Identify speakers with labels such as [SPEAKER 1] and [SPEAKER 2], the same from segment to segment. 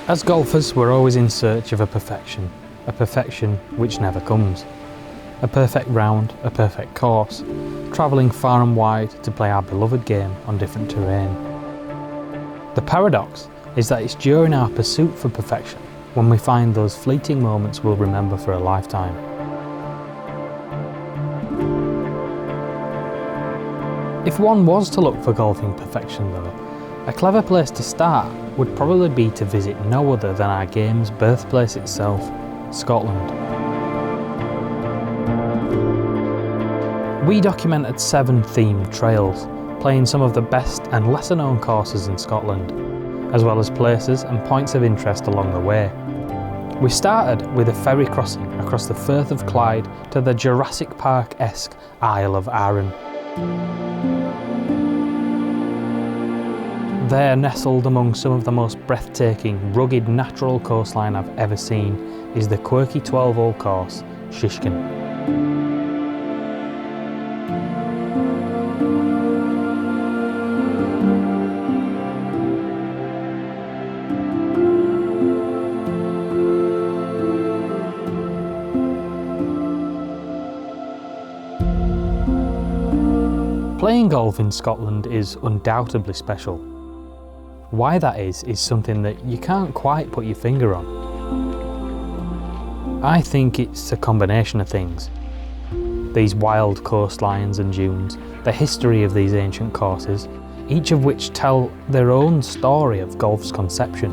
[SPEAKER 1] As golfers, we're always in search of a perfection which never comes. A perfect round, a perfect course, travelling far and wide to play our beloved game on different terrain. The paradox is that it's during our pursuit for perfection when we find those fleeting moments we'll remember for a lifetime. If one was to look for golfing perfection though, a clever place to start would probably be to visit no other than our game's birthplace itself, Scotland. We documented 7 themed trails, playing some of the best and lesser known courses in Scotland, as well as places and points of interest along the way. We started with a ferry crossing across the Firth of Clyde to the Jurassic Park-esque Isle of Arran. There, nestled among some of the most breathtaking, rugged natural coastline I've ever seen, is the quirky 12-hole course, Shiskine. Playing golf in Scotland is undoubtedly special. Why that is something that you can't quite put your finger on. I think it's a combination of things. These wild coastlines and dunes, the history of these ancient courses, each of which tell their own story of golf's conception,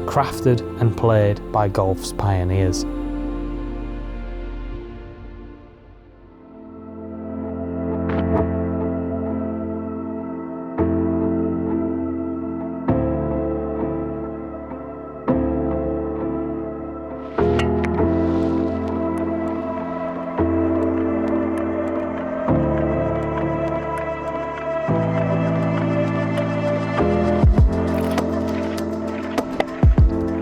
[SPEAKER 1] crafted and played by golf's pioneers.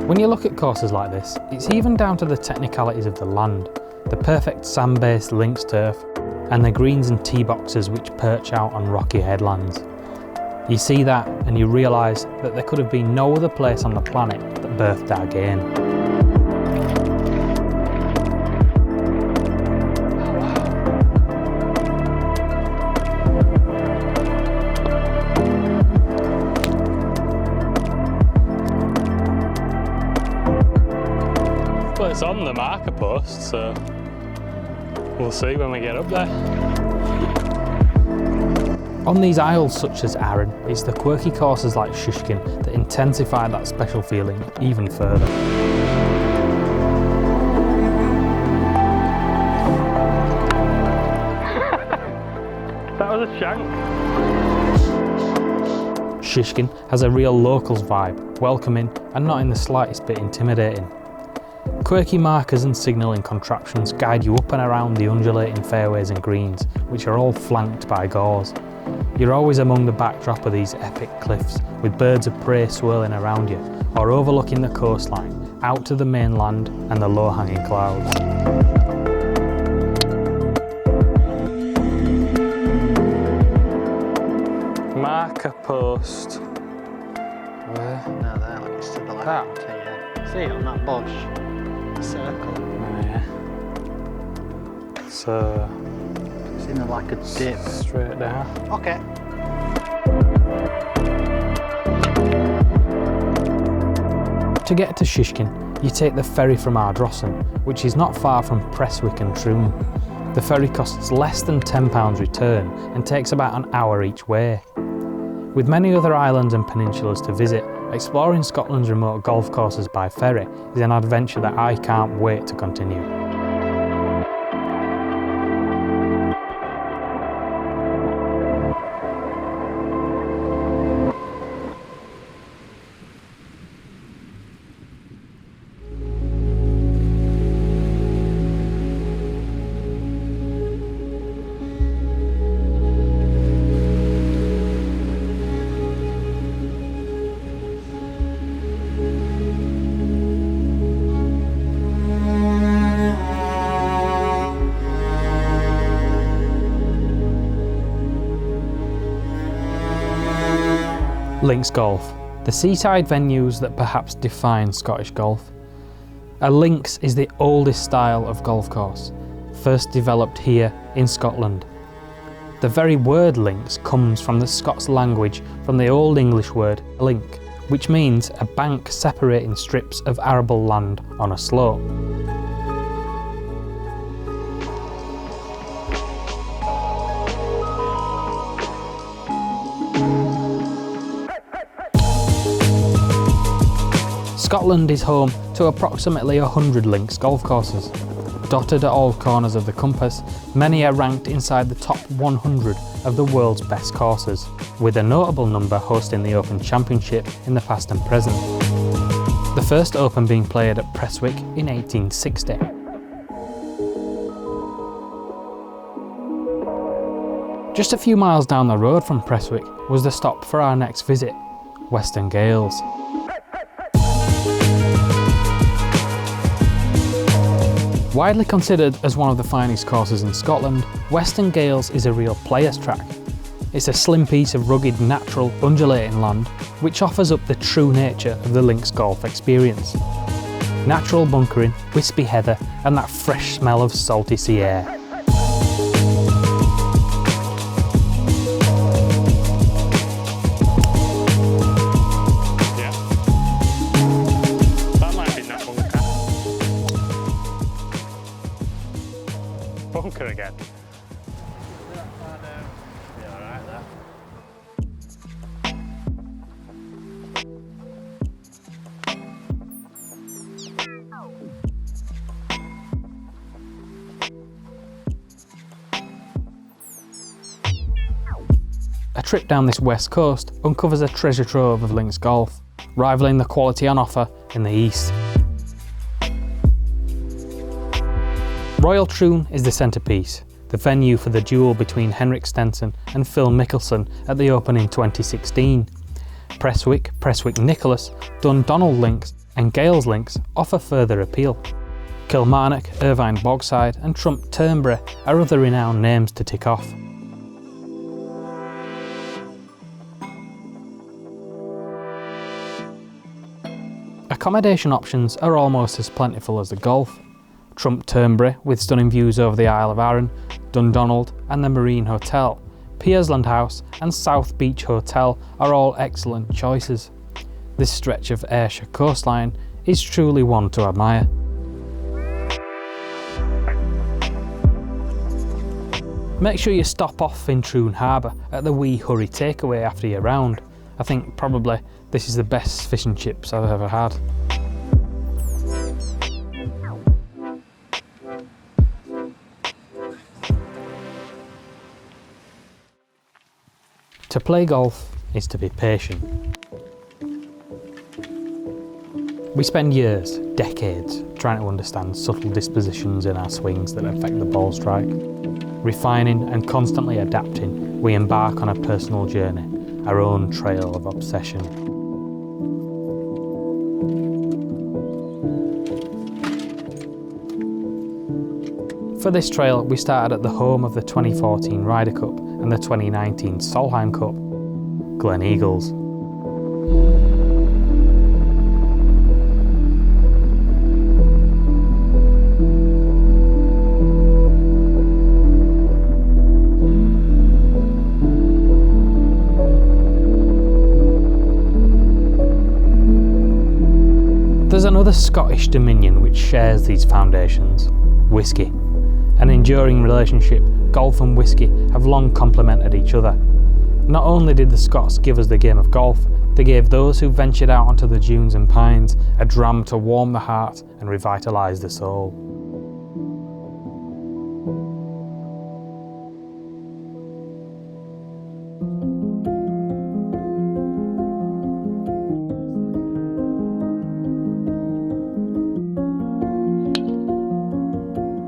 [SPEAKER 1] When you look at courses like this, it's even down to the technicalities of the land, the perfect sand-based links turf, and the greens and tee boxes which perch out on rocky headlands. You see that and you realise that there could have been no other place on the planet that birthed our game.
[SPEAKER 2] Well, it's on the marker post, so we'll see when we get up there.
[SPEAKER 1] On these isles such as Arran, it's the quirky courses like Shiskine that intensify that special feeling even further.
[SPEAKER 2] That was a shank.
[SPEAKER 1] Shiskine has a real locals vibe, welcoming and not in the slightest bit intimidating. Quirky markers and signalling contraptions guide you up and around the undulating fairways and greens, which are all flanked by gauze. You're always among the backdrop of these epic cliffs, with birds of prey swirling around you, or overlooking the coastline, out to the mainland and the low-hanging clouds.
[SPEAKER 2] Marker post. Where?
[SPEAKER 3] No, there, look, it's to the left. Yeah. See it on that bush? Circle.
[SPEAKER 2] Oh, yeah. So
[SPEAKER 3] It's in like a dip.
[SPEAKER 2] straight down.
[SPEAKER 3] Okay.
[SPEAKER 1] To get to Shiskine, you take the ferry from Ardrossan, which is not far from Prestwick and Troon. The ferry costs less than £10 return and takes about an hour each way. With many other islands and peninsulas to visit, exploring Scotland's remote golf courses by ferry is an adventure that I can't wait to continue. Links golf, the seaside venues that perhaps define Scottish golf. A links is the oldest style of golf course, first developed here in Scotland. The very word links comes from the Scots language from the Old English word link, which means a bank separating strips of arable land on a slope. Scotland is home to approximately 100 links golf courses. Dotted at all corners of the compass, many are ranked inside the top 100 of the world's best courses, with a notable number hosting the Open Championship in the past and present. The first Open being played at Prestwick in 1860. Just a few miles down the road from Prestwick was the stop for our next visit, Western Gailes. Widely considered as one of the finest courses in Scotland, Western Gailes is a real player's track. It's a slim piece of rugged, natural, undulating land which offers up the true nature of the links golf experience. Natural bunkering, wispy heather and that fresh smell of salty sea air.
[SPEAKER 2] Bunker again.
[SPEAKER 1] A trip down this west coast uncovers a treasure trove of links golf, rivalling the quality on offer in the east. Royal Troon is the centrepiece, the venue for the duel between Henrik Stenson and Phil Mickelson at the Open in 2016. Prestwick, Prestwick Nicholas, Dundonald links and Gailes links offer further appeal. Kilmarnock, Irvine Bogside and Trump Turnberry are other renowned names to tick off. Accommodation options are almost as plentiful as the golf. Trump Turnberry, with stunning views over the Isle of Arran, Dundonald and the Marine Hotel, Piersland House and South Beach Hotel are all excellent choices. This stretch of Ayrshire coastline is truly one to admire. Make sure you stop off in Troon Harbour at the Wee Hurry takeaway after your round. I think probably this is the best fish and chips I've ever had. To play golf is to be patient. We spend years, decades, trying to understand subtle dispositions in our swings that affect the ball strike. Refining and constantly adapting, we embark on a personal journey, our own trail of obsession. For this trail, we started at the home of the 2014 Ryder Cup and the 2019 Solheim Cup, Gleaneagles. There's another Scottish dominion which shares these foundations, whisky. An enduring relationship, golf and whisky have long complemented each other. Not only did the Scots give us the game of golf, they gave those who ventured out onto the dunes and pines a dram to warm the heart and revitalise the soul.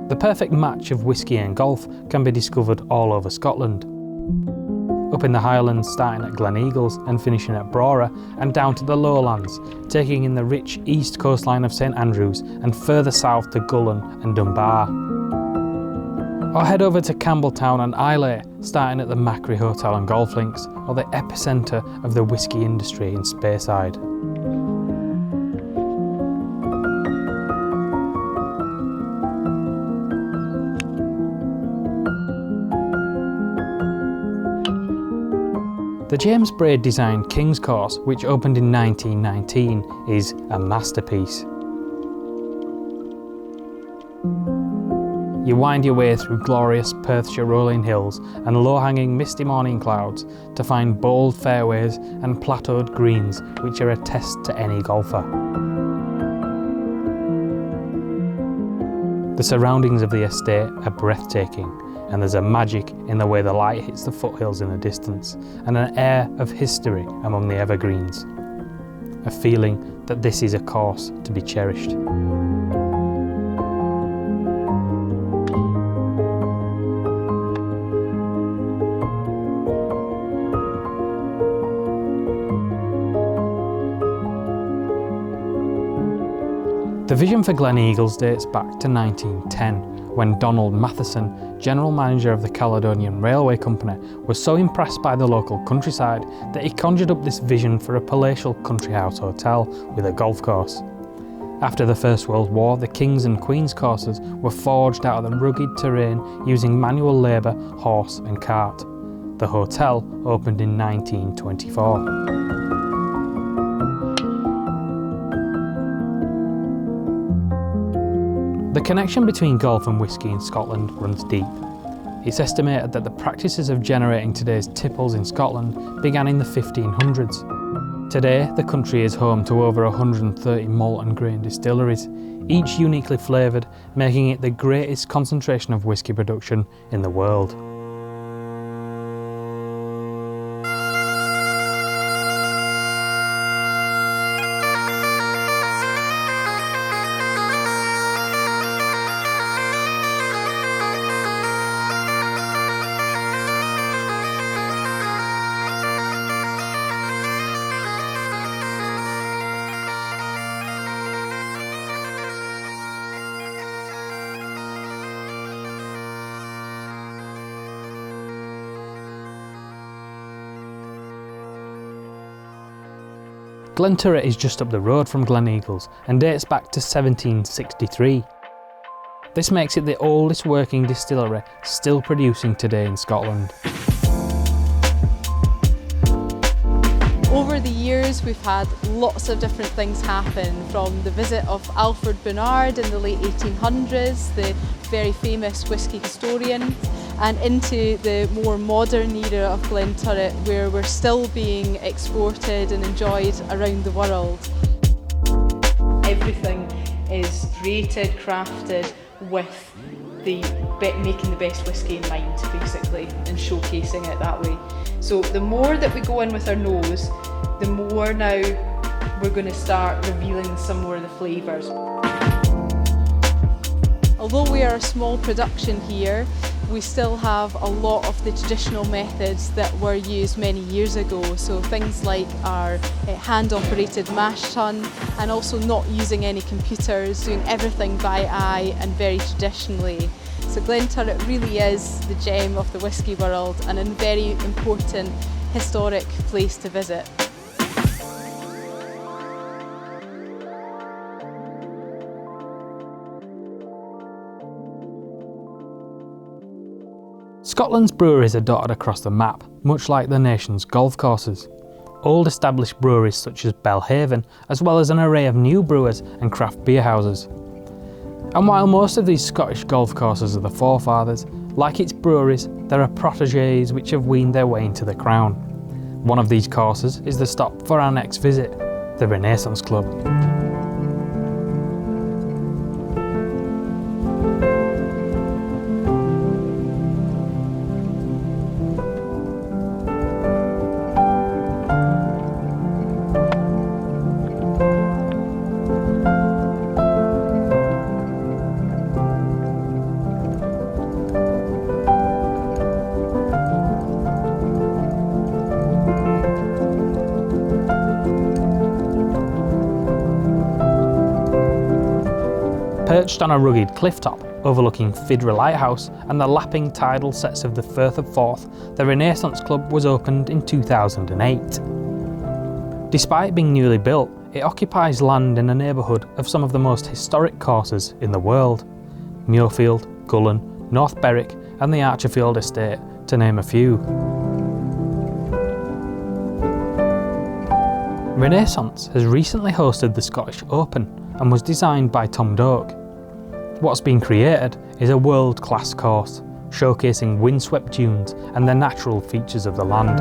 [SPEAKER 1] The perfect match of whisky and golf can be discovered all over Scotland. Up in the Highlands, starting at Gleaneagles and finishing at Brora, and down to the lowlands, taking in the rich east coastline of St Andrews and further south to Gullen and Dunbar. Or head over to Campbelltown and Islay, starting at the Macri Hotel and Golf Links, or the epicentre of the whisky industry in Speyside. The James Braid designed King's Course, which opened in 1919, is a masterpiece. You wind your way through glorious Perthshire rolling hills and low-hanging misty morning clouds to find bold fairways and plateaued greens which are a test to any golfer. The surroundings of the estate are breathtaking, and there's a magic in the way the light hits the foothills in the distance and an air of history among the evergreens. A feeling that this is a course to be cherished. The vision for Gleaneagles dates back to 1910, when Donald Matheson, General Manager of the Caledonian Railway Company, was so impressed by the local countryside that he conjured up this vision for a palatial country house hotel with a golf course. After the First World War, the King's and Queen's courses were forged out of the rugged terrain using manual labour, horse and cart. The hotel opened in 1924. The connection between golf and whisky in Scotland runs deep. It's estimated that the practices of generating today's tipples in Scotland began in the 1500s. Today, the country is home to over 130 malt and grain distilleries, each uniquely flavoured, making it the greatest concentration of whisky production in the world. Glenturret is just up the road from Gleaneagles and dates back to 1763. This makes it the oldest working distillery still producing today in Scotland.
[SPEAKER 4] Over the years we've had lots of different things happen, from the visit of Alfred Bernard in the late 1800s, the very famous whisky historian, and into the more modern era of Glenturret, where we're still being exported and enjoyed around the world. Everything is created, crafted with making the best whisky in mind, basically, and showcasing it that way. So the more that we go in with our nose, the more now we're going to start revealing some more of the flavours. Although we are a small production here, we still have a lot of the traditional methods that were used many years ago. So things like our hand-operated mash tun, and also not using any computers, doing everything by eye and very traditionally. So Glenturret really is the gem of the whisky world and a very important historic place to visit.
[SPEAKER 1] Scotland's breweries are dotted across the map, much like the nation's golf courses. Old established breweries such as Belhaven, as well as an array of new brewers and craft beer houses. And while most of these Scottish golf courses are the forefathers, like its breweries, there are protégés which have weaned their way into the crown. One of these courses is the stop for our next visit, the Reniassance Club. Perched on a rugged cliff top overlooking Fidra Lighthouse and the lapping tidal sets of the Firth of Forth, the Reniassance Club was opened in 2008. Despite being newly built, it occupies land in a neighbourhood of some of the most historic courses in the world: Muirfield, Gullen, North Berwick and the Archerfield Estate, to name a few. Reniassance has recently hosted the Scottish Open and was designed by Tom Doak. What's been created is a world-class course, showcasing windswept dunes and the natural features of the land.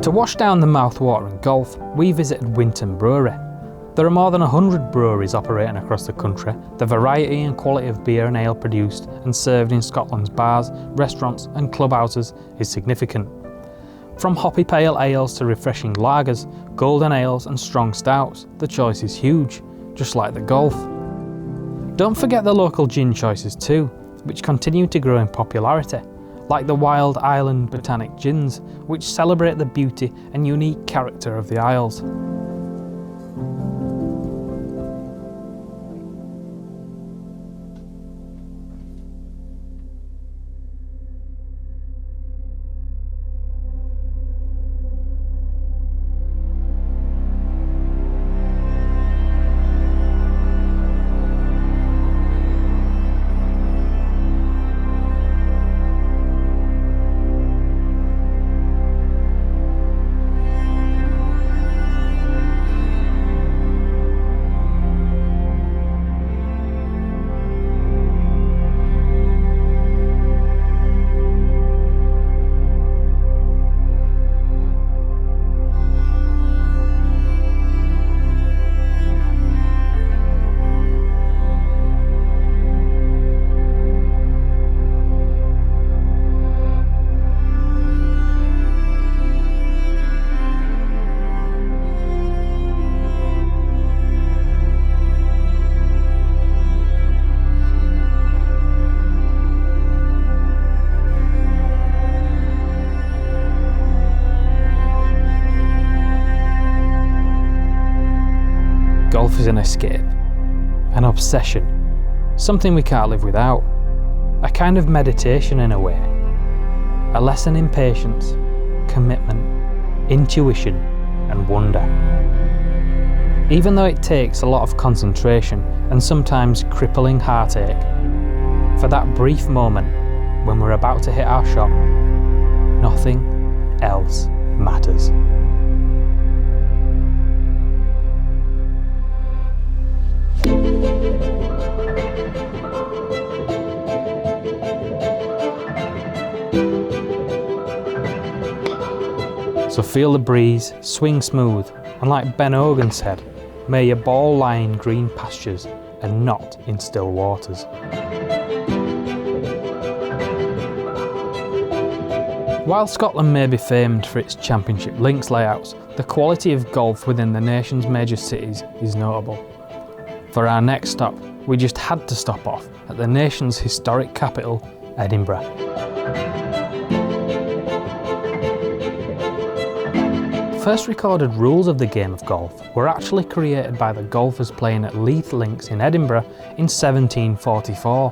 [SPEAKER 1] To wash down the mouth-watering golf, we visited Winton Brewery. There are more than 100 breweries operating across the country. The variety and quality of beer and ale produced and served in Scotland's bars, restaurants and clubhouses is significant. From hoppy pale ales to refreshing lagers, golden ales and strong stouts, the choice is huge, just like the golf. Don't forget the local gin choices too, which continue to grow in popularity, like the Wild Island Botanic Gins, which celebrate the beauty and unique character of the Isles. Golf is an escape, an obsession, something we can't live without, a kind of meditation in a way, a lesson in patience, commitment, intuition and wonder. Even though it takes a lot of concentration and sometimes crippling heartache, for that brief moment when we're about to hit our shot, nothing else matters. So feel the breeze, swing smooth, and like Ben Hogan said, may your ball lie in green pastures and not in still waters. While Scotland may be famed for its championship links layouts, the quality of golf within the nation's major cities is notable. For our next stop, we just had to stop off at the nation's historic capital, Edinburgh. First recorded rules of the game of golf were actually created by the golfers playing at Leith Links in Edinburgh in 1744,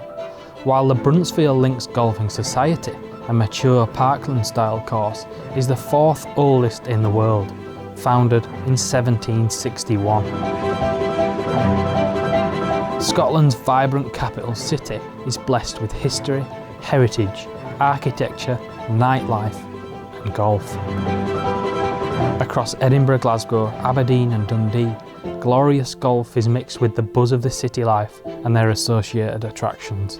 [SPEAKER 1] while the Bruntsfield Links Golfing Society, a mature parkland-style course, is the fourth oldest in the world, founded in 1761. Scotland's vibrant capital city is blessed with history, heritage, architecture, nightlife and golf. Across Edinburgh, Glasgow, Aberdeen and Dundee, glorious golf is mixed with the buzz of the city life and their associated attractions.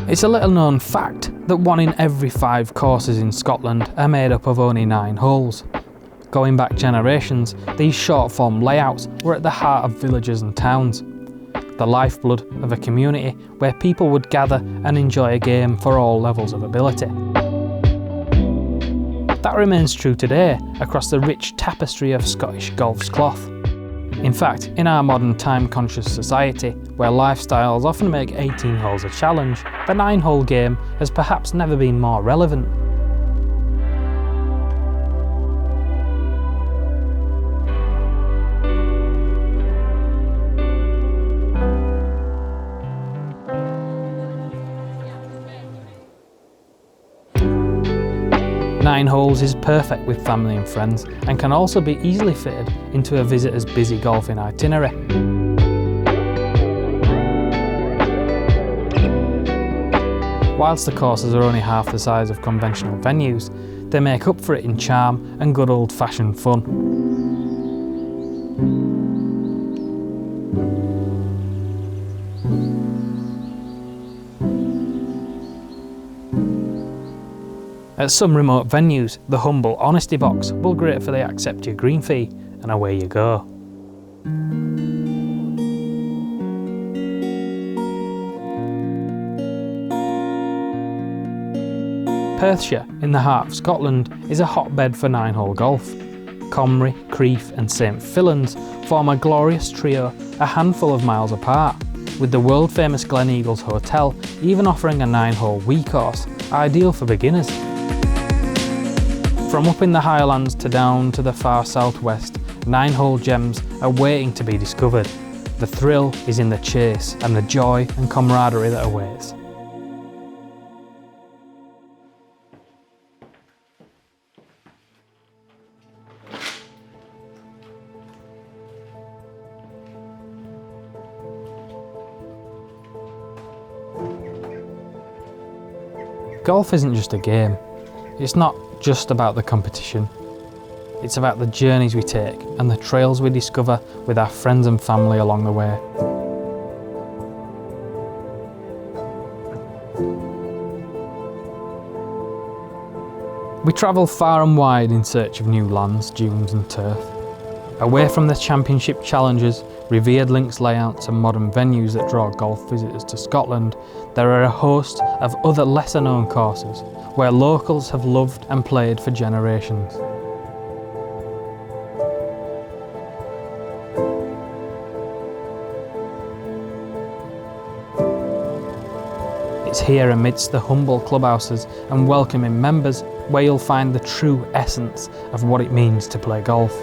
[SPEAKER 1] It's a little known fact that 1 in every 5 courses in Scotland are made up of only 9 holes. Going back generations, these short-form layouts were at the heart of villages and towns, the lifeblood of a community where people would gather and enjoy a game for all levels of ability. That remains true today across the rich tapestry of Scottish golf's cloth. In fact, in our modern time-conscious society, where lifestyles often make 18 holes a challenge, the 9-hole game has perhaps never been more relevant. Nine holes is perfect with family and friends and can also be easily fitted into a visitor's busy golfing itinerary. Whilst the courses are only half the size of conventional venues, they make up for it in charm and good old-fashioned fun. At some remote venues, the humble honesty box will gratefully accept your green fee, and away you go. Perthshire, in the heart of Scotland, is a hotbed for 9-hole golf. Comrie, Crieff and St Fillans form a glorious trio a handful of miles apart, with the world-famous Gleaneagles Hotel even offering a 9-hole wee course, ideal for beginners. From up in the Highlands to down to the far southwest, 9-hole gems are waiting to be discovered. The thrill is in the chase and the joy and camaraderie that awaits. Golf isn't just a game. It's not just about the competition. It's about the journeys we take and the trails we discover with our friends and family along the way. We travel far and wide in search of new lands, dunes and turf. Away from the championship challenges, revered links layouts and modern venues that draw golf visitors to Scotland, there are a host of other lesser known courses where locals have loved and played for generations. It's here amidst the humble clubhouses and welcoming members where you'll find the true essence of what it means to play golf.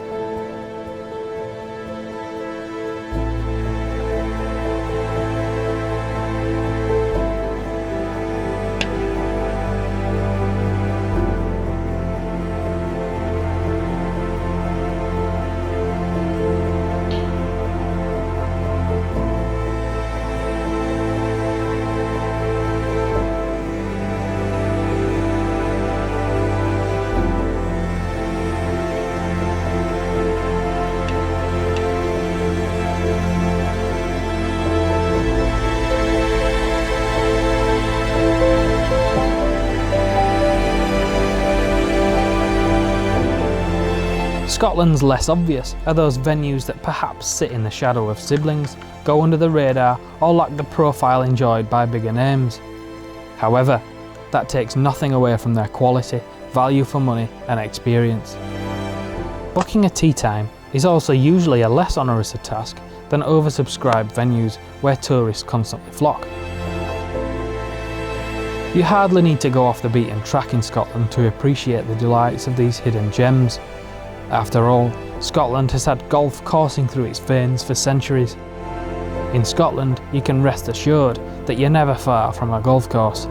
[SPEAKER 1] Scotland's less obvious are those venues that perhaps sit in the shadow of siblings, go under the radar or lack the profile enjoyed by bigger names. However, that takes nothing away from their quality, value for money and experience. Booking a tee time is also usually a less onerous a task than oversubscribed venues where tourists constantly flock. You hardly need to go off the beaten track in Scotland to appreciate the delights of these hidden gems. After all, Scotland has had golf coursing through its veins for centuries. In Scotland, you can rest assured that you're never far from a golf course.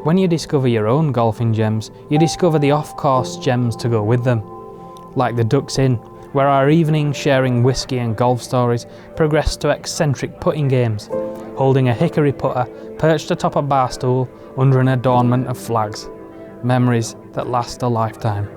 [SPEAKER 1] When you discover your own golfing gems, you discover the off-course gems to go with them. Like the Ducks Inn, where our evenings sharing whiskey and golf stories progressed to eccentric putting games, holding a hickory putter perched atop a bar stool under an adornment of flags. Memories that last a lifetime.